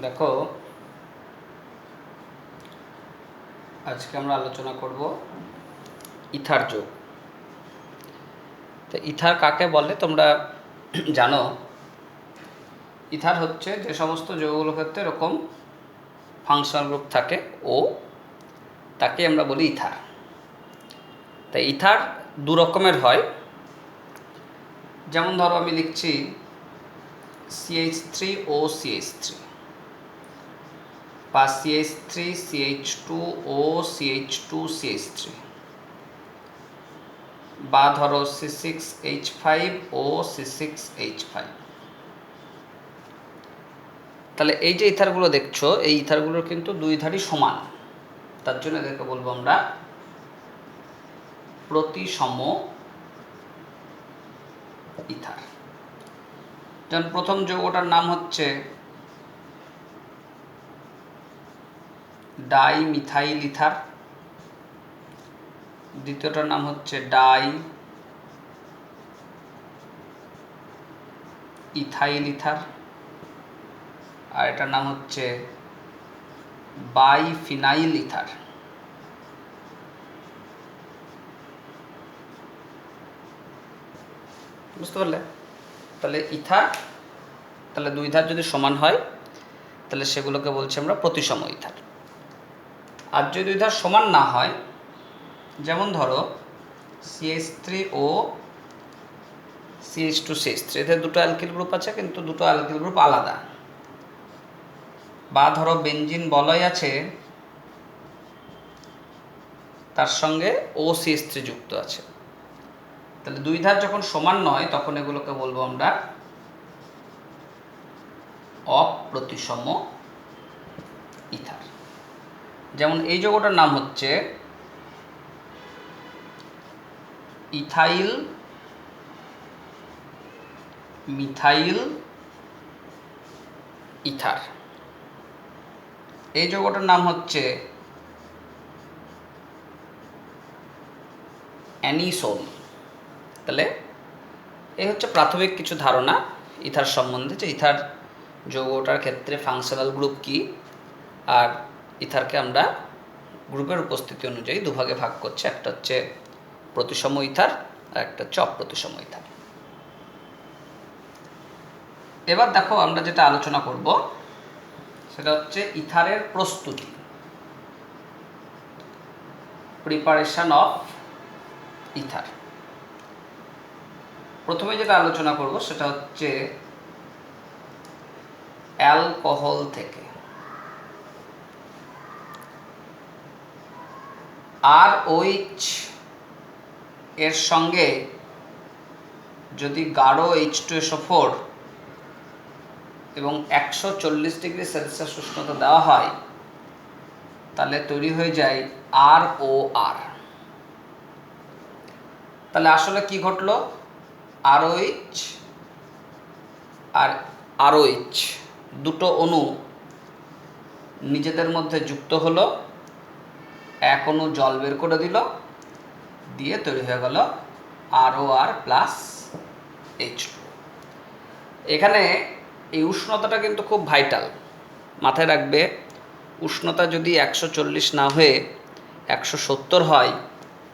দেখো, আজকে আমরা আলোচনা করব ইথার যৌগ। তো ইথার কাকে বলে তোমরা জানো? ইথার হচ্ছে যে সমস্ত যৌগগুলোর ক্ষেত্রে এরকম ফাংশনাল গ্রুপ থাকে ও, তাকে আমরা বলি ইথার। তাই ইথার দু রকমের হয়। যেমন ধরো আমি লিখছি CH3OCH3 বা CH3CH2OCH2CH3 বা ধরো C6H5OC6H5। তাহলে এই যে ইথারগুলো দেখছো, এই ইথারগুলোর কিন্তু দুই ধারই সমান, তার জন্য এদেরকে বলবো আমরা প্রতিসম ইথার। যেমন প্রথম যৌগটার নাম হচ্ছে ডাইমিথাইল ইথার, দ্বিতীয়টার নাম হচ্ছে ডাই ইথাইল ইথার, আর এটার নাম হচ্ছে বাইফিনাইল ইথার। বুঝতে পারলে? তাহলে ইথার, তাহলে দুই ধার যদি সমান হয় তাহলে সেগুলোকে বলছি আমরা প্রতিসম ইথার। আর যদি দুই ধার সমান না হয়, যেমন ধরো CH3O CH2CH3, এদের দুটো অ্যালকিল গ্রুপ আছে কিন্তু দুটো অ্যালকিল গ্রুপ আলাদা। বা ধরো বেনজিন বলয় আছে, তার সঙ্গে OCH3 যুক্ত আছে। তাহলে দুই ধার যখন সমান নয় তখন এগুলোকে বলবো আমরা অপ্রতিসম ইথার। যেমন এই যৌগটার নাম হচ্ছে ইথাইল মিথাইল ইথার। এই যৌগটার নাম হচ্ছে অ্যানিসোল। তাহলে এই হচ্ছে প্রাথমিক কিছু ধারণা ইথার সম্বন্ধে, যে ইথার যৌগটার ক্ষেত্রে ফাংশনাল গ্রুপ কি, আর ইথারকে আমরা গ্রুপের উপস্থিতি অনুযায়ী দুভাগে ভাগ করছি, একটা হচ্ছে প্রতিসম ইথার আর একটা হচ্ছে অপ্রতিসম ইথার। এবার দেখো, আমরা যেটা আলোচনা করব সেটা হচ্ছে ইথারের প্রস্তুতি, প্রিপারেশন অফ ইথার। প্রথমে যেটা আলোচনা করব সেটা হচ্ছে অ্যালকোহল থেকে। RH এর সঙ্গে যদি গাঢ় H2SO4 এবং 140 ডিগ্রি সেলসিয়াস উষ্ণতা দেওয়া হয় তাহলে তৈরি হয়ে যায় ROR। তাহলে আসলে কি ঘটলো? RH আর ROH দুটো অণু নিজেদের মধ্যে যুক্ত হলো, এক অণু জল বের করে দিল, দিয়ে তৈরি হয়ে গেল ROR প্লাস H2। এখানে এই উষ্ণতাটা কিন্তু খুব ভাইটাল, মাথায় রাখবে। উষ্ণতা যদি 140 না হয়ে 170 হয়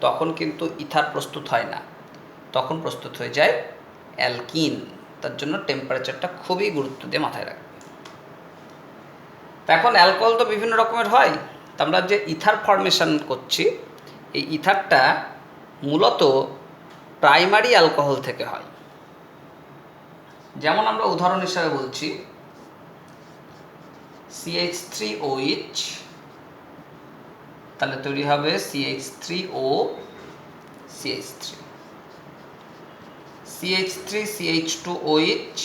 তখন কিন্তু ইথার প্রস্তুত হয় না, তখন প্রস্তুত হয়ে যায় অ্যালকিন। তার জন্য টেম্পারেচারটা খুবই গুরুত্ব দিয়ে মাথায় রাখবে। তা এখন অ্যালকোহল তো বিভিন্ন রকমের হয়, তা আমরা যে ইথার ফর্মেশন করছি এই ইথারটা মূলত প্রাইমারি অ্যালকোহল থেকে হয়। যেমন আমরা উদাহরণ হিসাবে বলছি CH3OH, তাহলে তৈরি হবে CH3OCH3। CH3CH2OH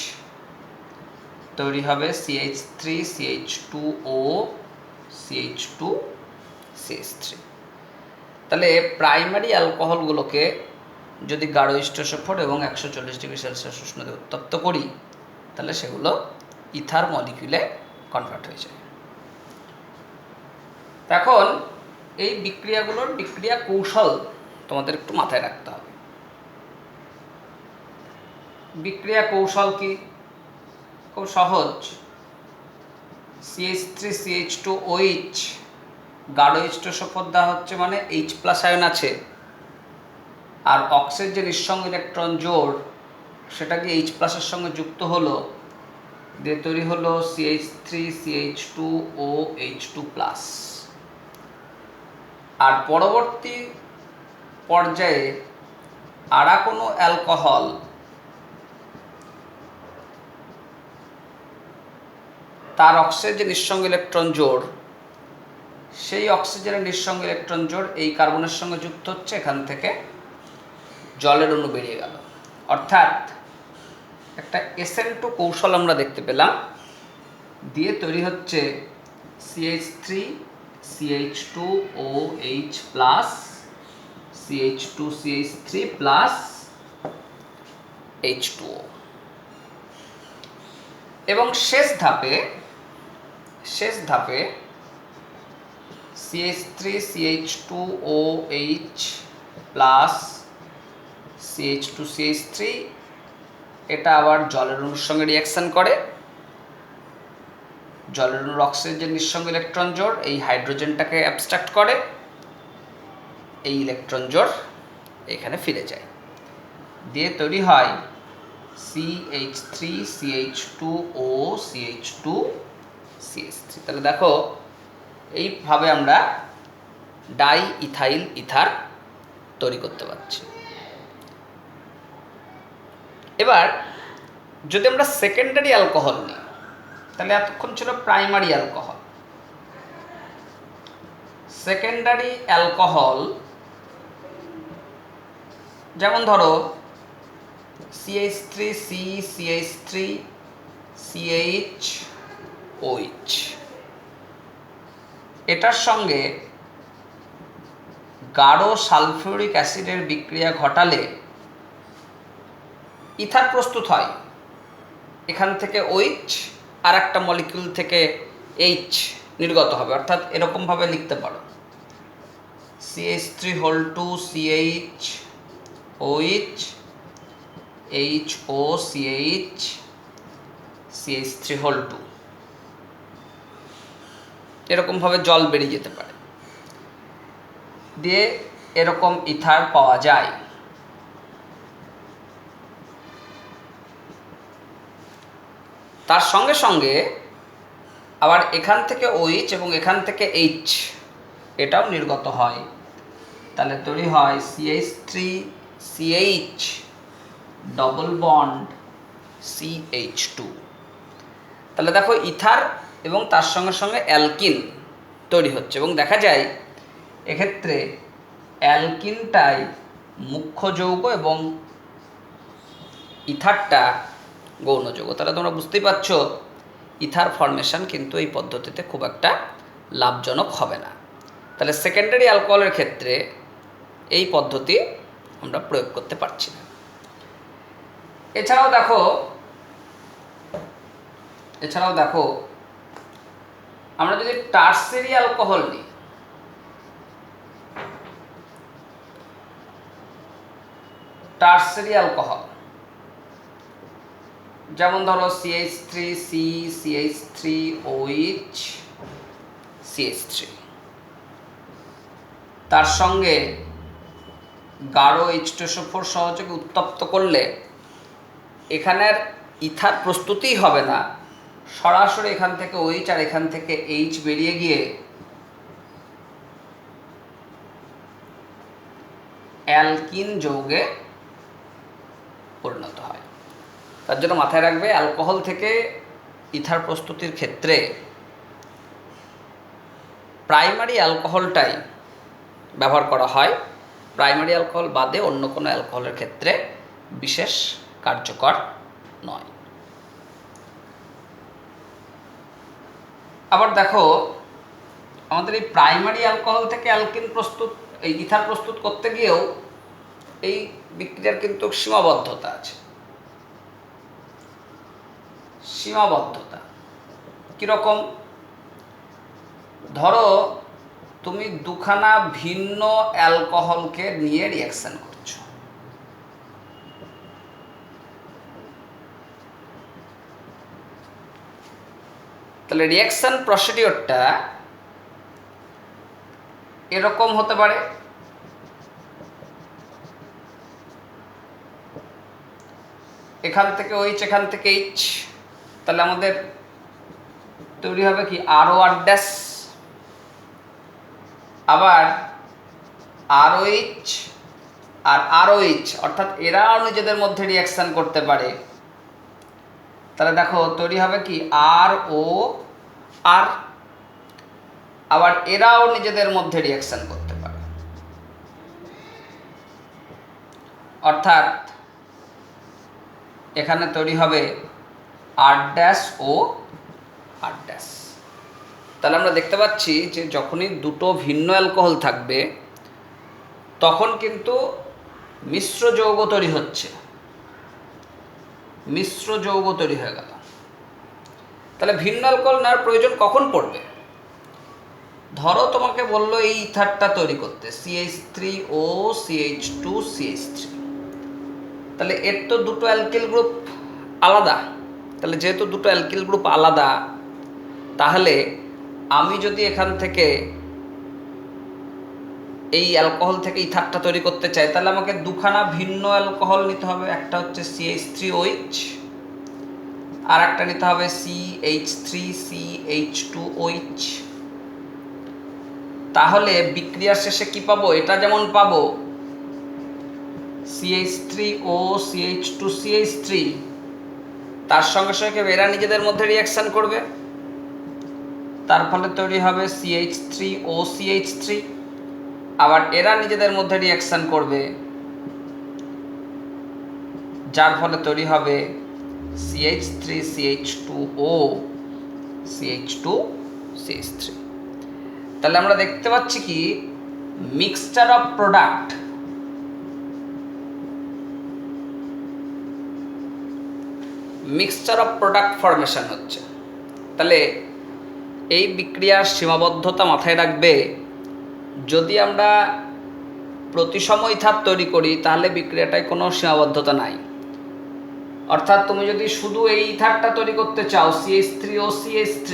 তৈরি হবে CH3CH2OCH2CH3। তাহলে প্রাইমারি অ্যালকোহলগুলোকে যদি গাঢ় H2SO4 এবং 140 ডিগ্রি সেলসিয়াস উষ্ণতায় উত্তপ্ত করি তাহলে সেগুলো ইথার মলিকিউলে কনভার্ট হয়ে যায়। এখন এই বিক্রিয়াগুলোর বিক্রিয়া কৌশল তোমাদের একটু মাথায় রাখতে হবে। বিক্রিয়া কৌশল কি? খুব সহজ। CH3CH2OH, গাঢ় H2SO4 দেওয়া হচ্ছে মানে H+ আয়ন আছে, আর অক্সের যে নিঃসঙ্গ ইলেকট্রন জোড় সেটা কি H+ এর সঙ্গে যুক্ত হলো, দিয়ে তৈরি হলো CH3CH2OH2+। আর পরবর্তী পর্যায়ে আরা কোনো অ্যালকোহল তার অক্সিজেন নিঃসঙ্গ ইলেকট্রন জোড়, সেই অক্সিজেনের নিঃসঙ্গ ইলেকট্রন জোড় এই কার্বনের সঙ্গে যুক্ত হচ্ছে, এখান থেকে জলের অণু বেরিয়ে গেল। অর্থাৎ একটা SN2 কৌশল আমরা দেখতে পেলাম, দিয়ে তৈরি হচ্ছে CH3CH2OH+, CH2CH3 প্লাস H2O। এবং শেষ ধাপে CH3CH2OH প্লাস CH2CH3 এটা আবার জলের অণুর সঙ্গে রিঅ্যাকশন করে, জলের অণুর অক্সিজেন নিঃসঙ্গ ইলেকট্রন জোড় এই হাইড্রোজেনটাকে অ্যাবস্ট্রাক্ট করে, এই ইলেকট্রন জোড় এখানে ফিরে যায়, দিয়ে তৈরি হয় CH3CH2OCH2CH3। তাহলে দেখো এইভাবে আমরা ডাই ইথাইল ইথার তৈরি করতে পারছি। এবার যদি আমরা সেকেন্ডারি অ্যালকোহল নিই, তাহলে এতক্ষণ ছিল প্রাইমারি অ্যালকোহল। সেকেন্ডারি অ্যালকোহল যেমন ধরো CH3CCH3CHOH, এটার সঙ্গে গাঢ় সালফিউরিক অ্যাসিডের বিক্রিয়া ঘটালে ইথার প্রস্তুত হয়। এখান থেকে OH আর একটা মলিকিউল থেকে H নির্গত হবে, অর্থাৎ এরকমভাবে লিখতে পারো CH3(2) CHOH HOCH CH3(2), এরকমভাবে জল বেরিয়ে যেতে পারে, দিয়ে এরকম ইথার পাওয়া যায়। তার সঙ্গে সঙ্গে আবার এখান থেকে OH এবং এখান থেকে H এটাও নির্গত হয়, তাহলে তৈরি হয় CH3CH ডবল বন্ড CH2। তাহলে দেখো ইথার এবং তার সঙ্গে সঙ্গে অ্যালকিন তৈরি হচ্ছে, এবং দেখা যায় এক্ষেত্রে অ্যালকিনটাই মুখ্য যৌগ এবং ইথারটা গৌণ যৌগ। তাহলে তোমরা বুঝতেই পারছো ইথার ফর্মেশন কিন্তু এই পদ্ধতিতে খুব একটা লাভজনক হবে না। তাহলে সেকেন্ডারি অ্যালকোহলের ক্ষেত্রে এই পদ্ধতি আমরা প্রয়োগ করতে পারছি না। এছাড়াও দেখো আমরা যদি টারসিয়ারি অ্যালকোহল নিই, টারসিয়ারি অ্যালকোহল যেমন ধরো CH3C CH3OH CH3, তার সঙ্গে গাঢ় H2SO4 সহযোগে উত্তপ্ত করলে এখানের ইথার প্রস্তুতিই হবে না, সরাসরি এখান থেকে OH আর এখান থেকে H বেরিয়ে গিয়ে অ্যালকিন যৌগে পরিণত হয়। তার জন্য মাথায় রাখবে অ্যালকোহল থেকে ইথার প্রস্তুতির ক্ষেত্রে প্রাইমারি অ্যালকোহলটাই ব্যবহার করা হয়, প্রাইমারি অ্যালকোহল বাদে অন্য কোনো অ্যালকোহলের ক্ষেত্রে বিশেষ কার্যকর নয়। আবার দেখো আমাদের এই প্রাইমারি অ্যালকোহল থেকে অ্যালকিন প্রস্তুত, এই ইথার প্রস্তুত করতে গিয়েও এই বিক্রিয়ার কিন্তু সীমাবদ্ধতা আছে। সীমাবদ্ধতা কীরকম? ধরো তুমি দুখানা ভিন্ন অ্যালকোহলকে নিয়ে রিঅ্যাকশন করছো, তাহলে রিঅ্যাকশন প্রসিডিওরটা এরকম হতে পারে। এখান থেকে OH, এখান থেকে H, তাহলে আমাদের তৈরি হবে কি ROR', আবার ROH আর ROH, অর্থাৎ এরাও নিজেদের মধ্যে রিঅ্যাকশন করতে পারে। তাহলে দেখো তৈরি হবে কি ROR, আবার এরাও নিজেদের মধ্যে রিঅ্যাকশন করতে পারে, অর্থাৎ এখানে তৈরি হবে R' ও R'। তাহলে আমরা দেখতে পাচ্ছি যে যখনই দুটো ভিন্ন অ্যালকোহল থাকবে তখন কিন্তু মিশ্র যৌগ তৈরি হচ্ছে, মিশ্র যৌগ তৈরি হয়ে গেল। তাহলে ভিন্ন অ্যালকোহল নেওয়ার প্রয়োজন কখন পড়বে? ধরো তোমাকে বললো এই ইথারটা তৈরি করতে CH3O CH2 CH3, তাহলে এর তো দুটো অ্যালকিল গ্রুপ আলাদা। তাহলে যেহেতু দুটো অ্যালকিল গ্রুপ আলাদা, তাহলে আমি যদি এখান থেকে এই অ্যালকোহল থেকে ইথারটা তৈরি করতে চাই, তাহলে আমাকে দুখানা ভিন্ন অ্যালকোহল নিতে হবে। একটা হচ্ছে CH3OH, আর একটা নিতে হবে CH3CH2OH। তাহলে বিক্রিয়ার শেষে কি পাবো? এটা যেমন পাবো CH3O CH2 CH3, তার সঙ্গে সঙ্গে এরা নিজেদের মধ্যে রিঅ্যাকশন করবে, তার ফলে তৈরি হবে CH3O CH3, আবার এরা নিজেদের মধ্যে রিঅ্যাকশন করবে, যার ফলে তৈরি হবে CH3CH2O CH2 CH3। তাহলে আমরা দেখতে পাচ্ছি কি mixture of product, mixture of product formation হচ্ছে। তাহলে এই বিক্রিয়ার সীমাবদ্ধতা মাথায় রাখবে। যদি আমরা প্রতিসম ইথার তৈরি করি তাহলে বিক্রিয়াটায় কোনো সীমাবদ্ধতা নাই। অর্থাৎ তুমি যদি শুধু এই ইথারটা তৈরি করতে চাও CH3O CH3,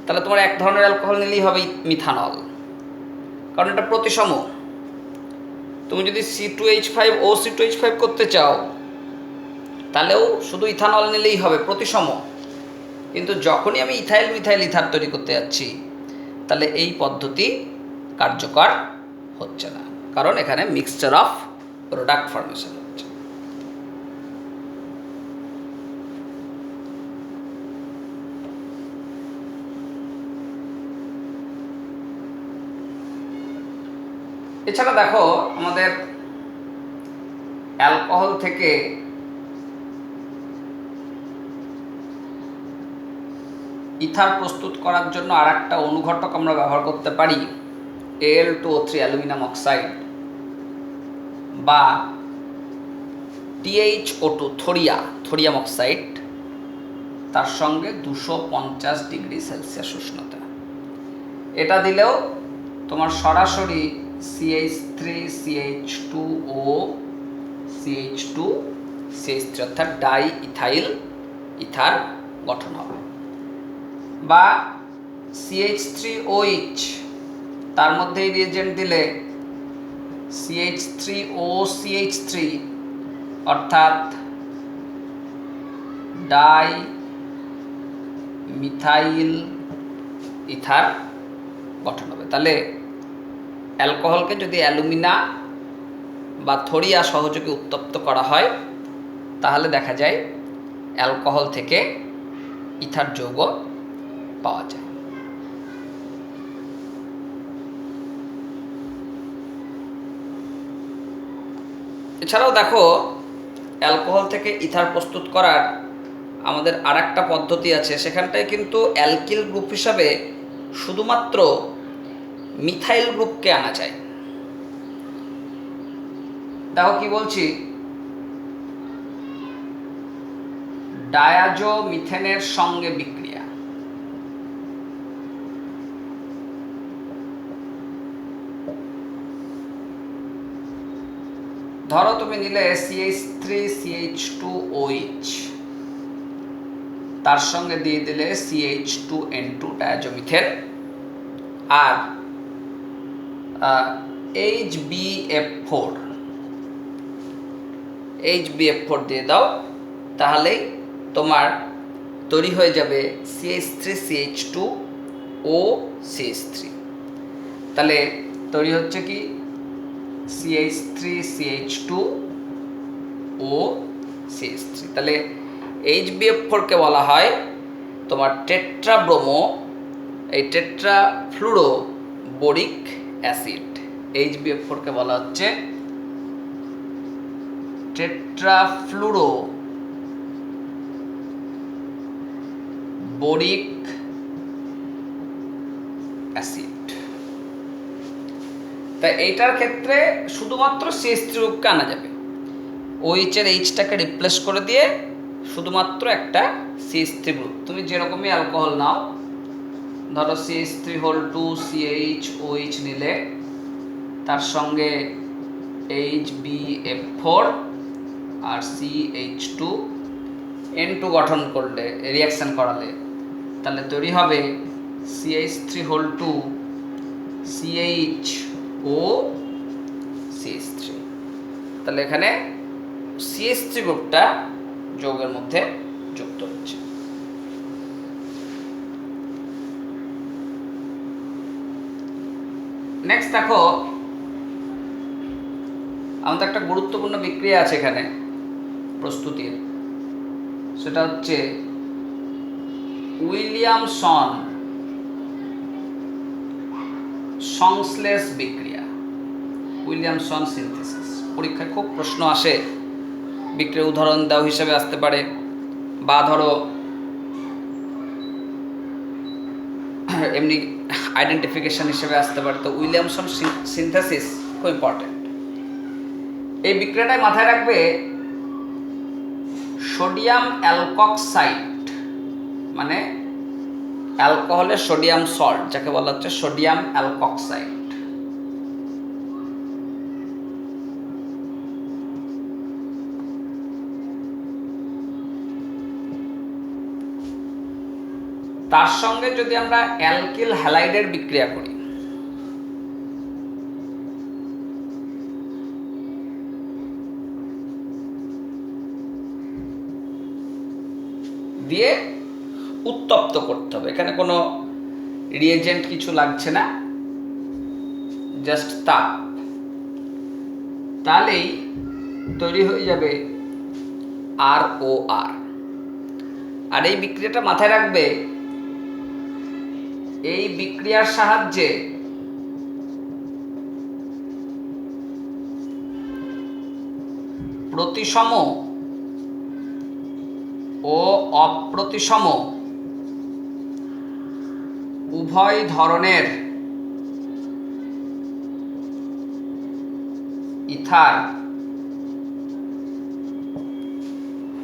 তাহলে তোমার এক ধরনের অ্যালকোহল নিলেই হবে মিথানল, কারণ এটা প্রতিসম। তুমি যদি C2H5O C2H5 করতে চাও তাহলেও শুধু ইথানল নিলেই হবে, প্রতিসম। কিন্তু যখনই আমি ইথাইল মিথাইল ইথার তৈরি করতে যাচ্ছি তাহলে এই পদ্ধতি কার্যকর হচ্ছে না, কারণ এখানে মিক্সচার অফ প্রোডাক্ট ফরমেশন হচ্ছে। এছাড়া দেখো আমাদের অ্যালকোহল থেকে ইথার প্রস্তুত করার জন্য আর একটা অনুঘটক আমরা ব্যবহার করতে পারি, Al2O3 অ্যালুমিনিয়াম অক্সাইড, বা THO2 থোরিয়াম অক্সাইড, তার সঙ্গে 250 ডিগ্রি সেলসিয়াস উষ্ণতা। এটা দিলেও তোমার সরাসরি CH3CH2O CH2 CH3 অর্থাৎ ডাই ইথাইল ইথার গঠন হবে। বা CH3OH, তার মধ্যে রিয়েজেন্ট দিলে CH3O CH3 অর্থাৎ ডাই মিথাইল ইথার গঠন হবে। তাহলে অ্যালকোহলকে যদি অ্যালুমিনা বা থোরিয়া সহযোগে উত্তপ্ত করা হয় তাহলে দেখা যায় অ্যালকোহল থেকে ইথার যৌগ পাওয়া যায়। এছাড়াও দেখো অ্যালকোহল থেকে ইথার প্রস্তুত করার আমাদের আর একটা পদ্ধতি আছে, সেখানটায় কিন্তু অ্যালকিল গ্রুপ হিসাবে শুধুমাত্র মিথাইল গ্রুপকে আনা যায়। দেখো কি বলছি, ডায়াজো মিথেনের সঙ্গে বিক্রিয়া। ধরো তুমি নিলে CH3CH2OH, তার সঙ্গে দিয়ে দিলে CH2N2 ডায়াজোমিথেন, আর HbF4 দিয়ে দাও, তাহলেই তোমার তৈরি হয়ে যাবে CH3CH2OCH3। তাহলে তৈরি হচ্ছে কি CH3CH2OCH3। তাহলে HbF4কে বলা হয় তোমার টেট্রাব্রোমো, এই টেট্রাফ্লুরো বোরিক অ্যাসিড। HbF4কে বলা হচ্ছে টেট্রাফ্লুরো বোরিক অ্যাসিড। তাই এইটার ক্ষেত্রে শুধুমাত্র CH3 গ্রুপকে আনা যাবে, OH এর Hটাকে রিপ্লেস করে দিয়ে শুধুমাত্র একটা CH3 গ্রুপ। তুমি যেরকমই অ্যালকোহল নাও, ধরো CH3(2)CH(OH) নিলে, তার সঙ্গে HbF4 আর CH2N2 গঠন করলে, রিয়াকশান করালে, তাহলে তৈরি হবে CH3(2)CHOCH3। তাহলে এখানে CH3 গ্রুপটা যৌগের মধ্যে যুক্ত হচ্ছে। নেক্সট দেখো, আমাদের একটা গুরুত্বপূর্ণ বিক্রিয়া আছে এখানে প্রস্তুতির, সেটা হচ্ছে উইলিয়ামসন সংশ্লেষ বিক্রিয়া, উইলিয়ামসন সিনথেসিস। পরীক্ষায় খুব প্রশ্ন আসে, বিক্রিয়া উদাহরণ দাও হিসেবে আসতে পারে, বা ধরো এমনি আইডেন্টিফিকেশন হিসেবে আসতে পারে। তো উইলিয়ামসন সিনথেসিস খুব ইম্পর্টেন্ট। এই বিক্রিয়াটায় মাথায় রাখবে সোডিয়াম অ্যালকক্সাইড, মানে অ্যালকোহলের সোডিয়াম সল্ট, যাকে বলা হচ্ছে সোডিয়াম অ্যালকক্সাইড। তার সঙ্গে যদি আমরা অ্যালকিল হ্যালাইডের বিক্রিয়া করি, দিয়ে উত্তপ্ত করতে হবে, এখানে কোনো রিয়েজেন্ট কিছু লাগছে না, জাস্ট তাপ, তাহলেই তৈরি হয়ে যাবে ROR। আর এই বিক্রিয়াটা মাথায় রাখবে, এই বিক্রিয়ার সাহায্যে প্রতিসম ও অপ্রতিসম উভয় ধরনের ইথার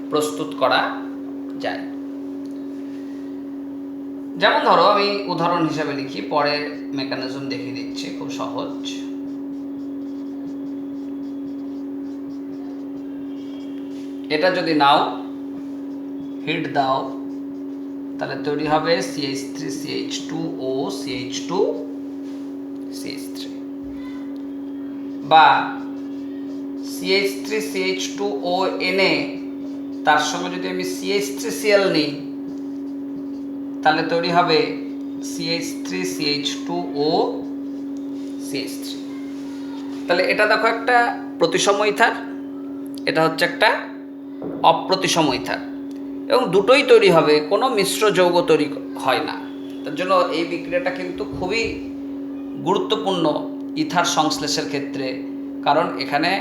প্রস্তুত করা যায়। যেমন ধরো, আমি উদাহরণ হিসাবে লিখি, পরে মেকানিজম দেখিয়ে দিচ্ছি, খুব সহজ। এটা যদি নাও, হিট দাও, তাহলে তৈরি হবে CH3CH2OCH2CH3, বা CH3CH2ONA, তার সঙ্গে যদি আমি CH3Cl নিই, তাহলে তৈরি হবে CH3CH2OCH3। তাহলে এটা দেখো একটা প্রতিসম ইথার, এটা হচ্ছে একটা অপ্রতিসম ইথার, এবং দুটোই তৈরি হবে, কোনো মিশ্র যৌগ তৈরি হয় না। তার জন্য এই বিক্রিয়াটা কিন্তু খুবই গুরুত্বপূর্ণ ইথার সংশ্লেষের ক্ষেত্রে, কারণ এখানে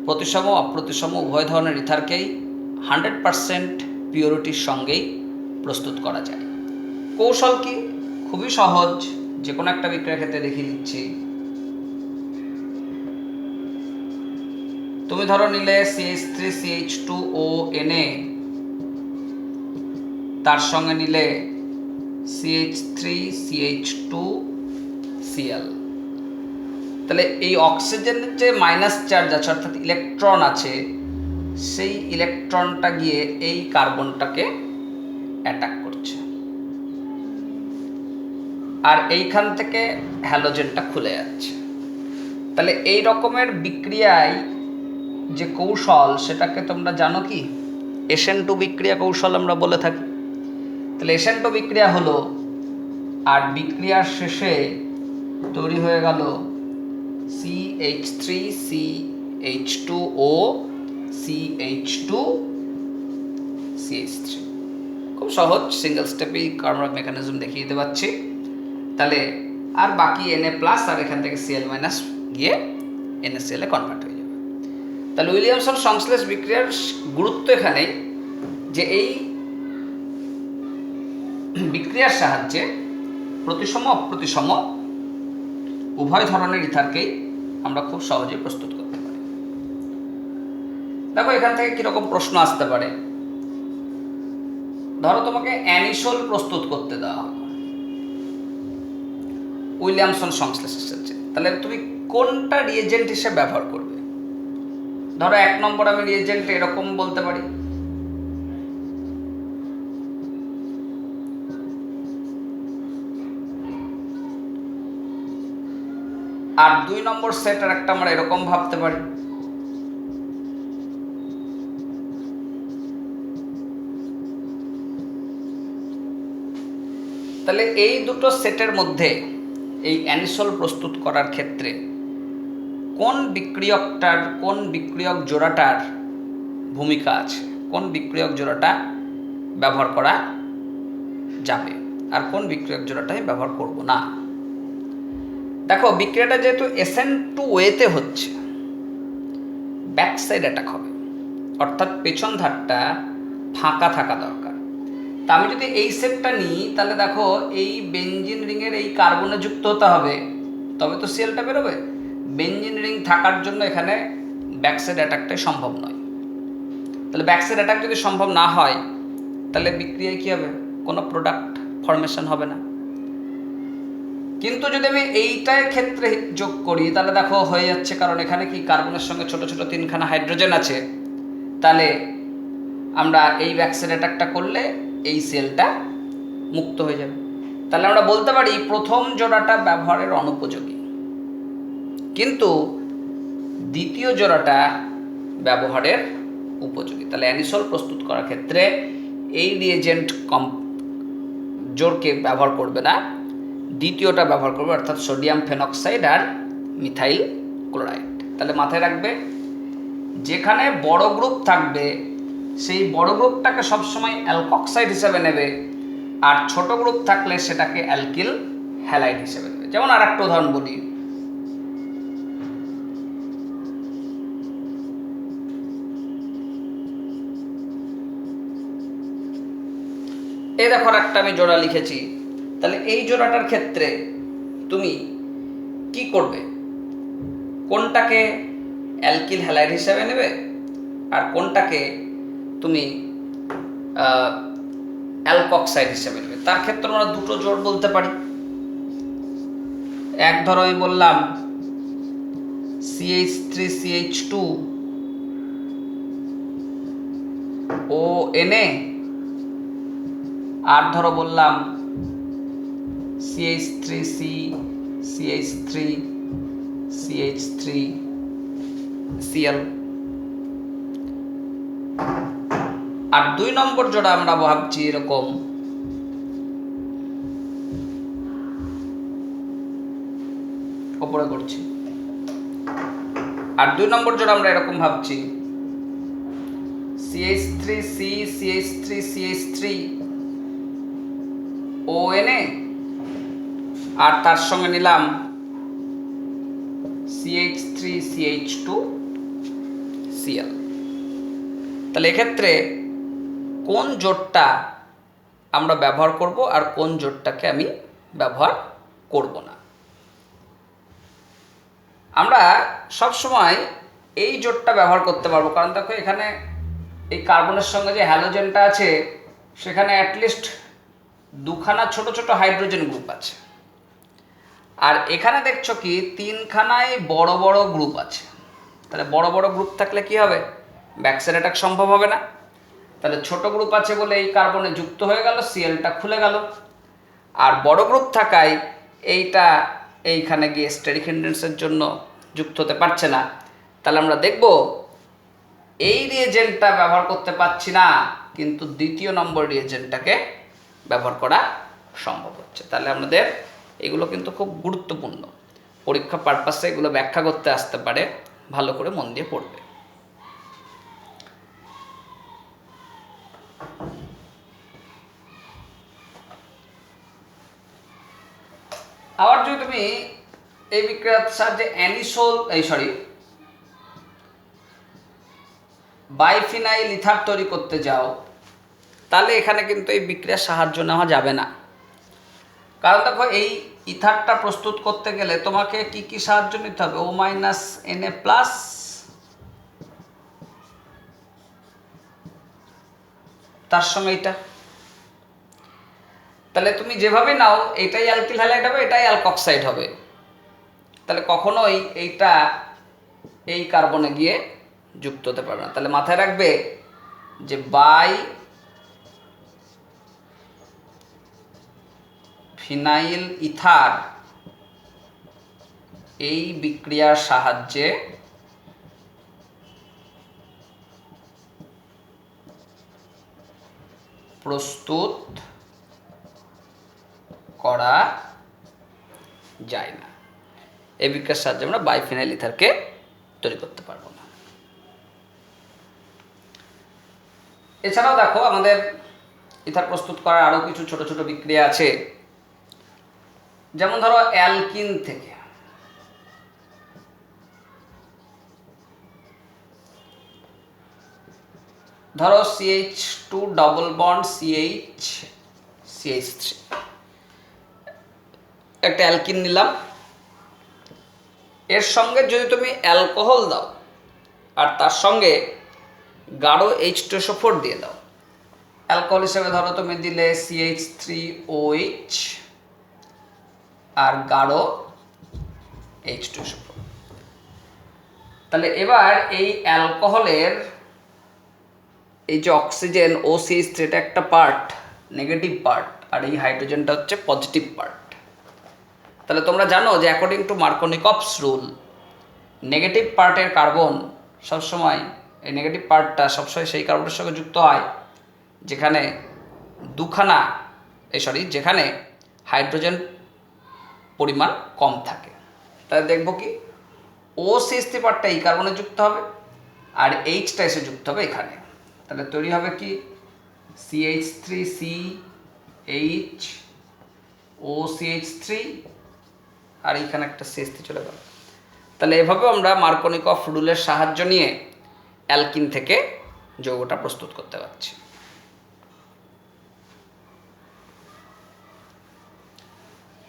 প্রতিসম অপ্রতিসম উভয় ধরনের ইথারকেই 100% পিওরিটির সঙ্গেই প্রস্তুত করা যায়। কৌশল কি? খুবই সহজ, যে কোনো একটা বিক্রিয়ার ক্ষেত্রে দেখিয়ে দিচ্ছি। তুমি ধরো নিলে CH3CH2ONA, তার সঙ্গে নিলে CH3CH2Cl। তাহলে এই অক্সিজেনের যে মাইনাস চার্জ আছে, অর্থাৎ ইলেকট্রন আছে, সেই ইলেকট্রনটা গিয়ে এই কার্বনটাকে অ্যাটাক করছে, আর এইখান থেকে হ্যালোজেনটা খুলে যাচ্ছে। তাহলে এই রকমের বিক্রিয়ায় যে কৌশল সেটাকে তোমরা জানো কি? SN2 বিক্রিয়া কৌশল আমরা বলে থাকি। তাহলে SN2 বিক্রিয়া হলো, আর বিক্রিয়ার শেষে তৈরি হয়ে গেল CH3 CH2O CH2 CH3। খুব সহজ, সিঙ্গেল স্টেপেই কার্বন মেকানিজম দেখিয়ে দিতে পারছি। তাহলে আর বাকি Na প্লাস আর এখান থেকে Cl মাইনাস গিয়ে NaCl এ কনভার্ট হয়ে যাবে। তাহলে উইলিয়ামসন সংশ্লেষ বিক্রিয়ার গুরুত্ব এখানে যে এই বিক্রিয়ার সাহায্যে প্রতিসম অপ্রতিসম উভয় ধরনের ইথারকেই আমরা খুব সহজে প্রস্তুত করতে পারি। দেখো এখান থেকে কিরকম প্রশ্ন আসতে পারে। ধরো তোমাকে অ্যানিসোল প্রস্তুত করতে দেওয়া হবে উইলিয়ামসন সংশ্লেষের সাহায্যে, তাহলে তুমি কোনটা রিয়েজেন্ট হিসেবে ব্যবহার করবে? ধরো 1 নম্বর আমি রিয়েজেন্ট এরকম বলতে পারি, আর 2 নম্বর সেট আর একটা আমরা এরকম ভাবতে পারি। তাহলে এই দুটো সেটের মধ্যে এই অ্যানিসোল প্রস্তুত করার ক্ষেত্রে কোন বিক্রিয়ক জোড়াটার ভূমিকা আছে, কোন বিক্রিয়ক জোড়াটা ব্যবহার করা যাবে আর কোন বিক্রিয়ক জোড়াটাই ব্যবহার করব না। দেখো বিক্রিয়াটা যেহেতু SN2 হচ্ছে, ব্যাক সাইড অ্যাটাক হবে, অর্থাৎ পেছন ধারটা ফাঁকা থাকা দরকার। তা আমি যদি এই সেটটা নিই তাহলে দেখো এই বেনজিন রিংয়ের এই কার্বনে যুক্ত হতে হবে, তবে তো Clটা বেরোবে। বেনজিন রিং থাকার জন্য এখানে ব্যাক সাইড অ্যাটাকটাই সম্ভব নয়। তাহলে ব্যাক সাইড অ্যাটাক যদি সম্ভব না হয় তাহলে বিক্রিয়ায় কী হবে? কোনো প্রোডাক্ট ফরমেশন হবে না। কিন্তু যদি আমি এইটার ক্ষেত্রে যোগ করি তাহলে দেখো হয়ে যাচ্ছে, কারণ এখানে কি কার্বনের সঙ্গে ছোট ছোট 3খানা হাইড্রোজেন আছে। তাহলে আমরা এই ব্যাক সাইড অ্যাটাকটা করলে এই সেলটা মুক্ত হয়ে যাবে। তাহলে আমরা বলতে পারি প্রথম জোড়াটা ব্যবহারের অনুপযোগী, কিন্তু দ্বিতীয় জোড়াটা ব্যবহারের উপযোগী। তাহলে অ্যানিসোল প্রস্তুত করার ক্ষেত্রে এই রিয়েজেন্ট জোড়কে ব্যবহার করবে না, দ্বিতীয়টা ব্যবহার করবে, অর্থাৎ সোডিয়াম ফেনক্সাইড আর মিথাইল ক্লোরাইড। তাহলে মাথায় রাখবে যেখানে বড় গ্রুপ থাকবে সেই বড় গ্রুপটাকে সবসময় অ্যালকক্সাইড হিসেবে নেবে, আর ছোট গ্রুপ থাকলে সেটাকে অ্যালকিল হ্যালাইড হিসেবে নেবে। যেমন আর একটা উদাহরণ বলি, এই দেখো একটা আমি জোড়া লিখেছি। তাহলে এই জোড়াটার ক্ষেত্রে তুমি কি করবে? কোনটাকে অ্যালকিল হ্যালাইড হিসেবে নেবে আর কোনটাকে তুমি অ্যালকক্সাইড হিসেবে নেবে? তার ক্ষেত্রে আমরা দুটো জোড় বলতে পারি। এক ধরো আমি বললাম CH3CH2ONA, আর ধরো বললাম CH3CH3CH3Cl। আর 2 নম্বর জোড়া আমরা ভাবছি এরকম, ওপরে করছি। আর 2 নম্বর জোড়া আমরা এরকম ভাবছি CH3CCH3CH3ONA, আর তার সঙ্গে নিলাম CH3CH2Cl। তাহলে এক্ষেত্রে কোন জোটটা আমরা ব্যবহার করব আর কোন জোটটাকে আমি ব্যবহার করব না? আমরা সব সময় এই জোটটা ব্যবহার করতে পারবো, কারণ দেখো এখানে এই কার্বনের সঙ্গে যে হ্যালোজেনটা আছে সেখানে অ্যাটলিস্ট 2খানা ছোট ছোট হাইড্রোজেন গ্রুপ আছে, আর এখানে দেখছো কি 3খানায় বড় বড় গ্রুপ আছে। তাহলে বড় বড় গ্রুপ থাকলে কি হবে? ব্যাক সাইড অ্যাটাক সম্ভব হবে না। তাহলে ছোট গ্রুপ আছে বলে এই কার্বনে যুক্ত হয়ে গেল, সিএলটা খুলে গেল। আর বড় গ্রুপ থাকায় এইটা এইখানে গিয়ে স্টেরিক হিন্ড্রেন্সের জন্য যুক্ত হতে পারছে না। তাহলে আমরা দেখব এই রিয়েজেন্টটা ব্যবহার করতে পারছি না, কিন্তু দ্বিতীয় নম্বর রিয়েজেন্টটাকে ব্যবহার করা সম্ভব হচ্ছে। তাহলে আমাদের এগুলো কিন্তু খুব গুরুত্বপূর্ণ, পরীক্ষা পারপাসে এগুলো ব্যাখ্যা করতে আসতে পারে, ভালো করে মন দিয়ে পড়বে। আবার যদি তুমি এই বিক্রিয়ার সাহায্যে বাইফিনাইল ইথার তৈরি করতে যাও, তাহলে এখানে কিন্তু এই বিক্রিয়ার সাহায্য নেওয়া যাবে না। কারণ দেখো, এই ইথারটা প্রস্তুত করতে গেলে তোমাকে কি কি সাহায্য নিতে হবে? O-Na+, তার সঙ্গে এটা। তাহলে তুমি যেভাবে নাও, এটাই অ্যালকিল হ্যালাইড হবে, এটাই অ্যালকক্সাইড হবে। তাহলে কখনোই এইটা এই কার্বনে গিয়ে যুক্ত হতে পারবে না। তাহলে মাথায় রাখবে যে ফিনাইল ইথার এই বিক্রিয়ার সাহায্যে প্রস্তুত করা যায় না। এই বিক্রিয়ার সাহায্যে আমরা বাইফিনাইল ইথারকে তৈরি করতে পারবো না। এছাড়াও দেখো, আমাদের ইথার প্রস্তুত করার আরও কিছু ছোট ছোট বিক্রিয়া আছে। যেমন ধরো, অ্যালকিন থেকে ধরো CH2 ডবল বন্ড CH3, একটা অ্যালকিন নিলাম। এর সঙ্গে যদি তুমি অ্যালকোহল দাও আর তার সঙ্গে গাঢ় H2SO4 দিয়ে দাও, অ্যালকোহল হিসেবে ধরো তুমি দিলে CH3OH আর গাঢ় H2SO4। তাহলে এবার এই অ্যালকোহলের এই যে অক্সিজেন OCH3, এটা একটা পার্ট নেগেটিভ পার্ট, আর এই হাইড্রোজেনটা হচ্ছে পজিটিভ পার্ট। তাহলে তোমরা জানো যে অ্যাকর্ডিং টু মার্কোনিকভস রুল, নেগেটিভ পার্টের কার্বন সবসময়, এই নেগেটিভ পার্টটা সবসময় সেই কার্বনের সঙ্গে যুক্ত হয় যেখানে যেখানে হাইড্রোজেন পরিমাণ কম থাকে। তাহলে দেখব কি, OCH3 পার্টটা এই কার্বনে যুক্ত হবে আর Hটা এসে যুক্ত হবে এখানে। তাহলে তৈরি হবে কি, CH3CH OCH3, আর এইখানে একটা CH3 চলে গেল। তাহলে এভাবে আমরা মার্কোনিকভ রুলের সাহায্য নিয়ে অ্যালকিন থেকে যৌগটা প্রস্তুত করতে পারছি।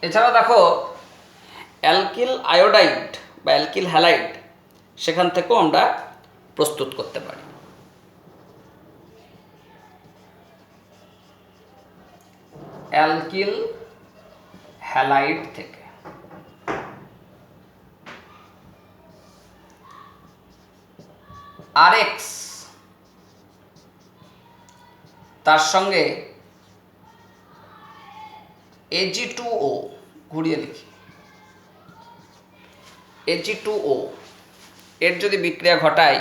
এছাড়াও দেখো, অ্যালকিল আয়োডাইড বা অ্যালকিল হ্যালাইড, সেখান থেকেও আমরা প্রস্তুত করতে পারি। অ্যালকিল হ্যালাইড থেকে RX, তার সঙ্গে Ag2O, ঘুরিয়ে লিখি Ag2O, এর যদি বিক্রিয়া ঘটায়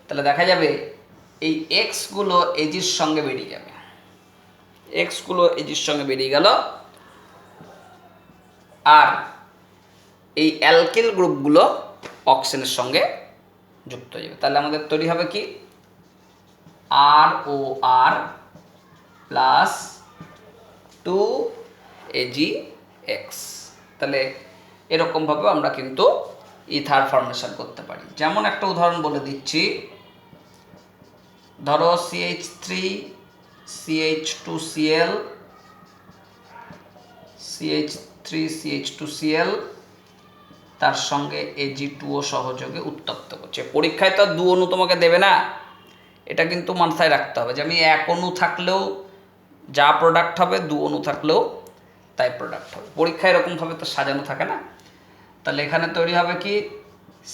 তাহলে দেখা যাবে এই এক্সগুলো এজির সঙ্গে বেরিয়ে যাবে, এক্সগুলো এজির সঙ্গে বেরিয়ে গেল, আর এই অ্যালকিল গ্রুপগুলো অক্সিজেনের সঙ্গে যুক্ত হয়ে যাবে। তাহলে আমাদের তৈরি হবে কি, ROR প্লাস 2AgX। তাহলে এরকমভাবে আমরা কিন্তু ইথার ফর্মেশন করতে পারি। যেমন একটা উদাহরণ বলে দিচ্ছি, ধরো CH3CH2Cl তার সঙ্গে Ag2O সহযোগে উত্তপ্ত করছে। পরীক্ষায় তো 2 অণু তোমাকে দেবে না, এটা কিন্তু মাথায় রাখতে হবে যে আমি 1 অণু থাকলেও যা প্রোডাক্ট হবে, 2 অণু থাকলেও তাই প্রোডাক্ট হবে। পরীক্ষায় এরকমভাবে তো সাজানো থাকে না। তাহলে এখানে তৈরি হবে কি,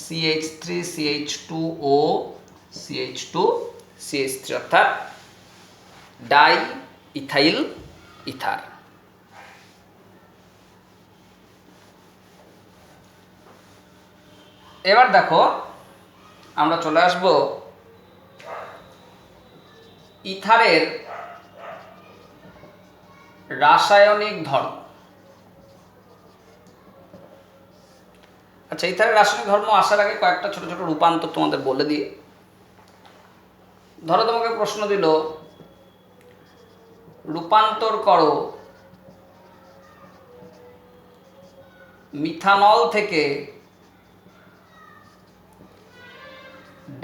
CH3CH2O CH2CH3, অর্থাৎ ডাই ইথাইল ইথার। এবার দেখো আমরা চলে আসব ইথারের রাসায়নিক ধর্ম। আচ্ছা, ইথারের রাসায়নিক ধর্ম আসার আগে কয়েকটা ছোট ছোট রূপান্তর তোমাদের বলে দিই। ধরো তোমাকে প্রশ্ন দিল রূপান্তর করো মিথানল থেকে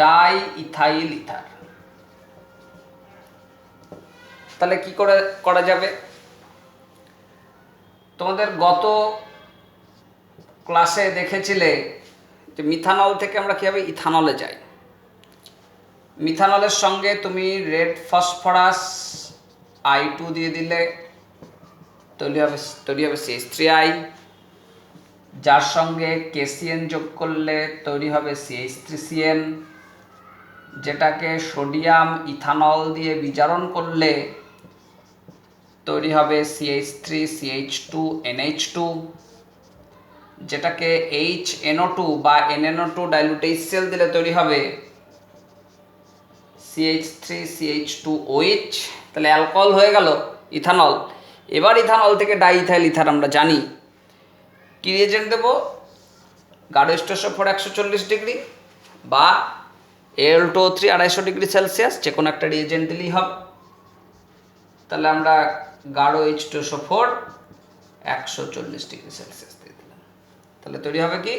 ডাই ইথাইল ইথার, তাহলে কি করে করা যাবে? তোমাদের গত ক্লাসে দেখেছিলে যে মিথানল থেকে আমরা কীভাবে ইথানলে যাই। মিথানলের সঙ্গে তুমি রেড ফসফরাস I2 দিয়ে দিলে তৈরি হবে CH3I, যার সঙ্গে KCN যোগ করলে তৈরি হবে CH3CN, যেটাকে সোডিয়াম ইথানল দিয়ে বিজারণ করলে তৈরি হবে CH3CH2NH2, যেটাকে HNO2 বা NNO2 ডাইলুট HCl দিলে তৈরি হবে CH3CH2OH। তাহলে অ্যালকোহল হয়ে গেল ইথানল। এবার ইথানল থেকে ডাই ইথাইল ইথার আমরা জানি। কি রিয়েজেন্ট দেবো? গাঢ় স্টোসোফোর 140 ডিগ্রি বা Al2O3 250 ডিগ্রি সেলসিয়াস, যে কোনো একটা রিয়েজেন্ট দিলেই হবে। তাহলে আমরা গাঢ় H2SO4 140 ডিগ্রি সেলসিয়াস দিয়ে দিলাম। তাহলে তৈরি হবে কি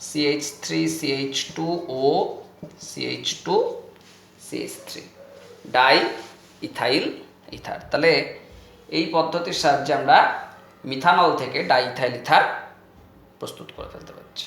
CH3CH2O CH2 CH3 die ethyl ether. তাহলে এই পদ্ধতির সাহায্যে আমরা মিথানল থেকে ডাই ইথাইল ইথার প্রস্তুত করে ফেলতে পারছি।